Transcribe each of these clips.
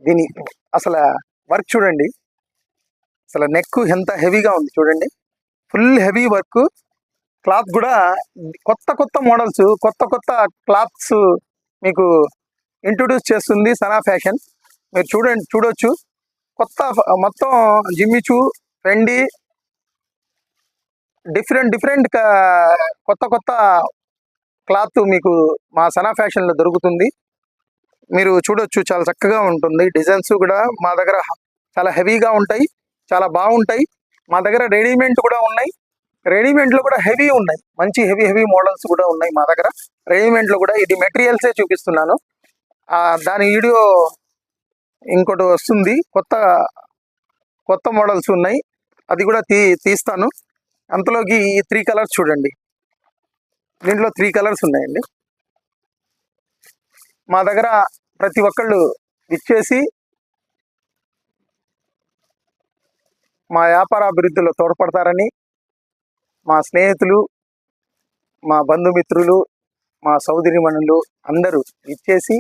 దీని అసలు వర్క్ చూడండి, అసలు నెక్ ఎంత హెవీగా ఉంది చూడండి, ఫుల్ హెవీ వర్క్. క్లాత్ కూడా కొత్త కొత్త మోడల్స్, కొత్త కొత్త క్లాత్స్ మీకు ఇంట్రొడ్యూస్ చేస్తుంది సనా ఫ్యాషన్. మీరు చూడొచ్చు, కొత్త మొత్తం జిమ్మిచూ, ఫెండి, డిఫరెంట్ డిఫరెంట్ కొత్త కొత్త క్లాత్ మీకు మా సనా ఫ్యాషన్లో దొరుకుతుంది. మీరు చూడొచ్చు, చాలా చక్కగా ఉంటుంది. డిజైన్స్ కూడా మా దగ్గర చాలా హెవీగా ఉంటాయి, చాలా బాగుంటాయి. మా దగ్గర రెడీమేడ్ కూడా ఉన్నాయి, రెడీమేడ్లో కూడా హెవీ ఉన్నాయి, మంచి హెవీ హెవీ మోడల్స్ కూడా ఉన్నాయి మా దగ్గర రెడీమేడ్లో కూడా. ఇది మెటీరియల్సే చూపిస్తున్నాను, దాని వీడియో ఇంకోటి వస్తుంది, కొత్త కొత్త మోడల్స్ ఉన్నాయి, అది కూడా తీస్తాను. అంతలోకి ఈ 3 కలర్స్ చూడండి, దీంట్లో 3 కలర్స్ ఉన్నాయండి. మా దగ్గర ప్రతి ఒక్కళ్ళు ఇచ్చేసి మా వ్యాపార అభివృద్ధిలో తోడ్పడతారని, మా స్నేహితులు, మా బంధుమిత్రులు, మా సోదరీమణులు అందరూ ఇచ్చేసి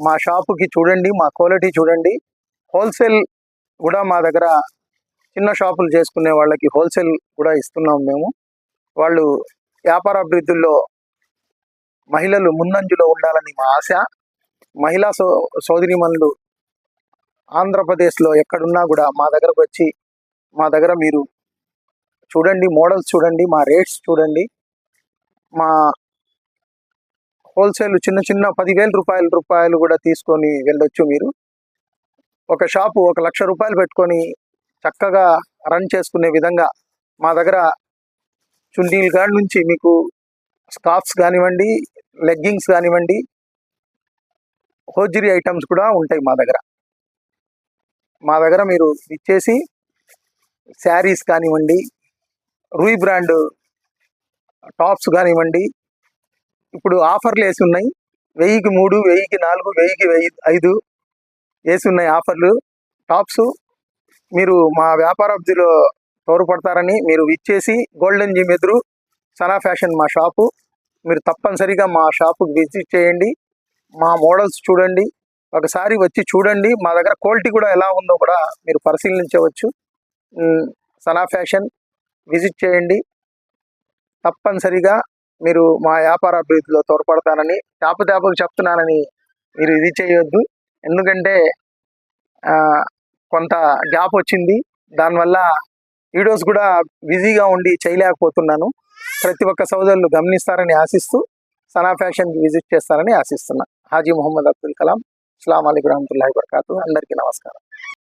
మా షాపుకి చూడండి, మా క్వాలిటీ చూడండి. హోల్సేల్ కూడా మా దగ్గర చిన్న షాపులు చేసుకునే వాళ్ళకి హోల్సేల్ కూడా ఇస్తున్నాం మేము. వాళ్ళు వ్యాపార అభివృద్ధిలో మహిళలు ముందంజలో ఉండాలని మా ఆశ. మహిళా సోదరీమణులు ఆంధ్రప్రదేశ్లో ఎక్కడున్నా కూడా మా దగ్గరకు వచ్చి మా దగ్గర మీరు చూడండి, మోడల్స్ చూడండి, మా రేట్స్ చూడండి. మా హోల్సేల్ చిన్న చిన్న 10,000 రూపాయలు కూడా తీసుకొని వెళ్ళొచ్చు. మీరు ఒక షాపు 1,00,000 రూపాయలు పెట్టుకొని చక్కగా రన్ చేసుకునే విధంగా మా దగ్గర చున్నీల కాడ నుంచి మీకు స్కార్ఫ్స్ కానివ్వండి, లెగ్గింగ్స్ కానివ్వండి, హోజరీ ఐటమ్స్ కూడా ఉంటాయి మా దగ్గర. మా దగ్గర మీరు ఇచ్చేసి శారీస్ కానివ్వండి, రూయ్ బ్రాండ్ టాప్స్ కానివ్వండి, ఇప్పుడు ఆఫర్లు వేసి ఉన్నాయి. 1000కి 3, 1000కి 4, 1000కి 5 వేసి ఉన్నాయి ఆఫర్లు టాప్స్. మీరు మా వ్యాపార అభివృద్ధిలో తోడ్పడతారని మీరు ఇచ్చేసి గోల్డెన్ జిమ్ ఎదురు సనా ఫ్యాషన్ మా షాపు, మీరు తప్పనిసరిగా మా షాపుకి విజిట్ చేయండి. మా మోడల్స్ చూడండి, ఒకసారి వచ్చి చూడండి. మా దగ్గర క్వాలిటీ కూడా ఎలా ఉందో కూడా మీరు పరిశీలించవచ్చు. సనా ఫ్యాషన్ విజిట్ చేయండి, తప్పనిసరిగా మీరు మా వ్యాపార అభివృద్ధిలో తోడ్పడతానని తేపకు చెప్తున్నానని మీరు ఇది చేయొద్దు. ఎందుకంటే కొంత గ్యాప్ వచ్చింది, దానివల్ల వీడియోస్ కూడా బిజీగా ఉండి చేయలేకపోతున్నాను. ప్రతి ఒక్క సోదరులు గమనిస్తారని ఆశిస్తూ సనా ఫ్యాషన్కి విజిట్ చేస్తారని ఆశిస్తున్నా. హాజీ మొహమ్మద్ అబ్దుల్ కలాం. అస్సలాము అలైకుం వరహ్మతుల్లాహి వబరకాతుహు. అందరికీ నమస్కారం.